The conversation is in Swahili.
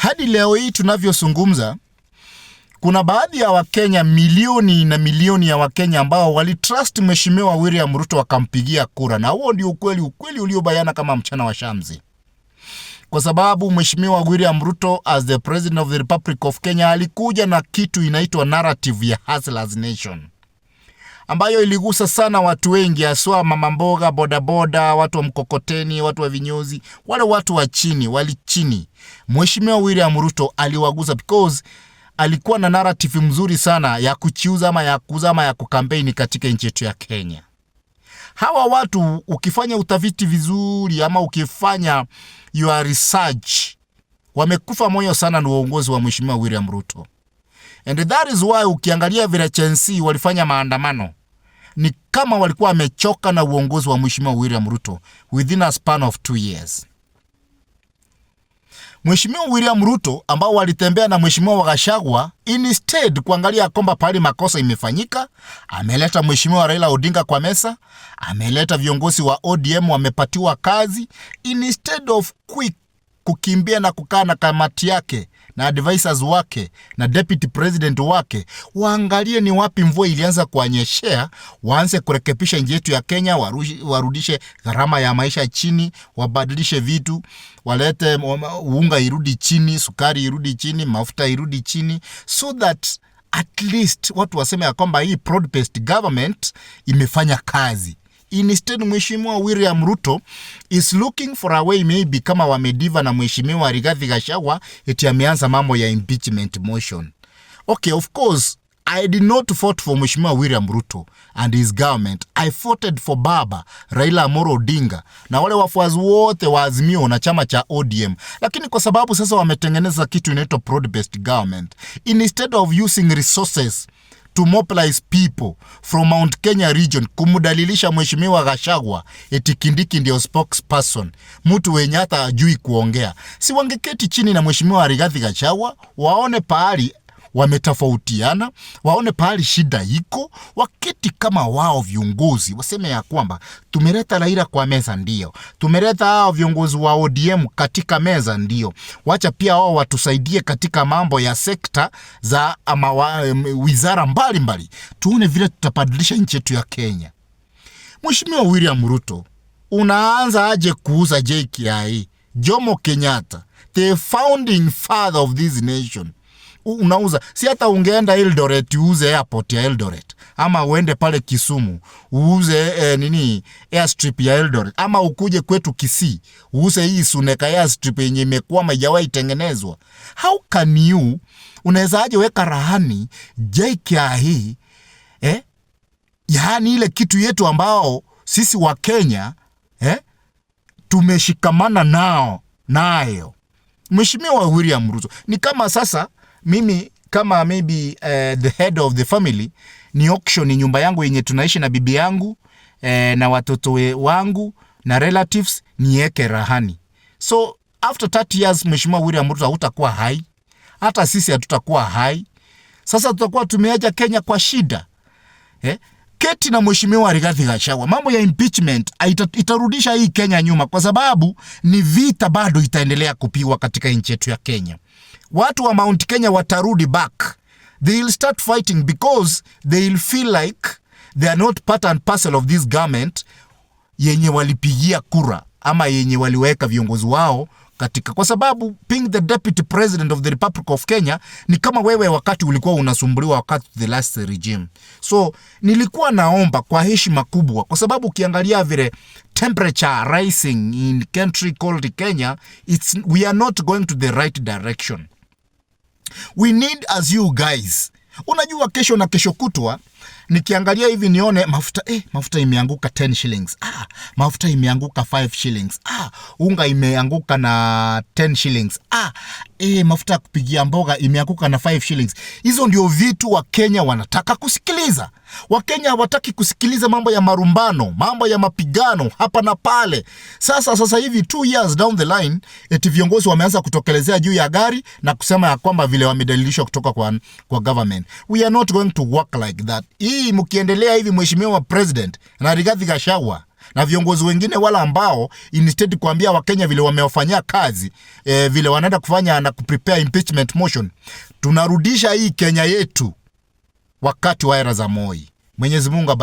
hadi leo hii tunavyozungumza, kuna baadhi ya Wakenya, milioni na milioni ya Wakenya ambao walitrust Mheshimiwa William Ruto wakampigia kura, na huo ndio ukweli uliobayana kama mchana wa shamsi. Kwa sababu Mheshimiwa William Ruto as the President of the Republic of Kenya alikuja na kitu inaitwa narrative ya Hustlers Nation, ambayo iligusa sana watu wengi, haswa mama mboga, bodaboda, watu wa mkokoteni, watu wa vinyozi, wale watu wa chini, wali chini. Mheshimiwa William Ruto aliwagusa because alikuwa na narrative mzuri sana ya kuchiuza ama ya kuuza ama ya kukampeni katika nchi yetu ya Kenya. Hawa watu ukifanya utafiti vizuri ama ukifanya your research, wamekufa moyo sana na uongozi wa Mheshimiwa William Ruto. And that is why ukiangalia vile Chensi walifanya maandamano, ni kama walikuwa wamechoka na uongozi wa Mheshimiwa William Ruto within a span of 2 years. Mheshimiwa William Ruto ambao walitembea na Mheshimiwa Gachagua, instead kuangalia kwamba pale makosa imefanyika, ameleta Mheshimiwa Raila Odinga kwa mesa, ameleta viongozi wa ODM wamepatiwa kazi, instead of kukimbia na kukaa na kamati yake na advisors wake na deputy president wake, waangalie ni wapi mvua ilianza kuanyeshea, waanze kurekebisha nchi yetu ya Kenya, warudishe gharama ya maisha chini, wabadilishe vitu, walete unga irudi chini, sukari irudi chini, mafuta irudi chini, so that at least watu waseme ya kwamba hii broad-based government imefanya kazi. Instead Mheshimiwa William Ruto is looking for a way, maybe kama wamediva na Mheshimiwa Rigathi Gachagua eti ameanza mambo ya impeachment motion. Okay, of course I did not vote for Mheshimiwa William Ruto and his government. I voted for Baba Raila Amolo Odinga na wale wafuasi wote wa Azimio na chama cha ODM. Lakini kwa sababu sasa wametengeneza kitu inaitwa broad-based government, instead of using resources to mobilize people from Mount Kenya region kumudalilisha Mheshimiwa Gachagua eti Kindiki ndio spokesperson, mtu wenye hata ajui kuongea, si wangeketi chini na Mheshimiwa Rigathi Gachagua waone pahali wametofautiana, waone pahali shida iko, waketi kama wao viongozi waseme ya kwamba tumeleta Raila kwa meza, ndio tumeleta hao viongozi wa ODM katika meza, ndio wacha pia wao watusaidie katika mambo ya sekta za ama wizara mbalimbali, tuone vile tutabadilisha nchi yetu ya Kenya. Mheshimiwa William Ruto, unaanza aje kuuza JKIA, Jomo Kenyatta, the founding father of this nation? Unauza, si hata ungeenda Eldoret uuze airport ya Eldoret, ama uende pale Kisumu uuze airstrip ya Eldoret, ama ukuje kwetu Kisii uuze hii Suneka airstrip yenye imekuwa haijawahi tengenezwa. How can you, unaweza aje weka rahani JKIA yaani ile kitu yetu ambao sisi wa Kenya tumeshikamana nayo. Mheshimiwa William Ruto, ni kama sasa mimi kama maybe the head of the family ni auction nyumba yangu yenye tunaishi na bibi yangu na watoto wangu na relatives niweke rahani. So after 30 years Mheshimiwa William Ruto hutakuwa hai, hata sisi hatutakuwa hai. Sasa tutakuwa tumeacha Kenya kwa shida. Keti na Mheshimiwa Rigathi Gachagua, mambo ya impeachment itarudisha hii Kenya nyuma, kwa sababu ni vita bado itaendelea kupigwa katika nchi yetu ya Kenya. Watu wa Mount Kenya watarudi back. They will start fighting because they will feel like they are not part and parcel of this government yenye walipigia kura ama yenye waliweka viongozi wao katika, kwa sababu being the deputy president of the Republic of Kenya ni kama wewe wakati ulikuwa unasumbuliwa wakati the last regime. So nilikuwa naomba kwa heshima kubwa, kwa sababu ukiangalia vile temperature rising in country called Kenya, we are not going to the right direction. We need as you guys. Unajua kesho na kesho kutwa nikiangalia hivi nione mafuta imeanguka 10 shillings. Mafuta imeanguka 5 shillings. Unga imeanguka na 10 shillings. Mafuta kupigia mboga imeanguka na 5 shillings. Hizo ndio vitu wa Kenya wanataka kusikiliza. Wa Kenya hawataki kusikiliza mambo ya marumbano, mambo ya mapigano hapa na pale. Sasa hivi 2 years down the line, eti viongozi wameanza kutokelezea juu ya gari na kusema ya kwamba vile wamedalilishwa kutoka kwa government. We are not going to work like that. Hii mkiendelea hivi Mheshimiwa President na Rigathi Gachagua na viongozi wengine wala ambao instead kuambia Wakenya vile wamewafanyia kazi, vile wanaenda kufanya na kuprepare impeachment motion. Tunarudisha hii Kenya yetu wakati wa era za Moi. Mwenyezi Mungu abariki.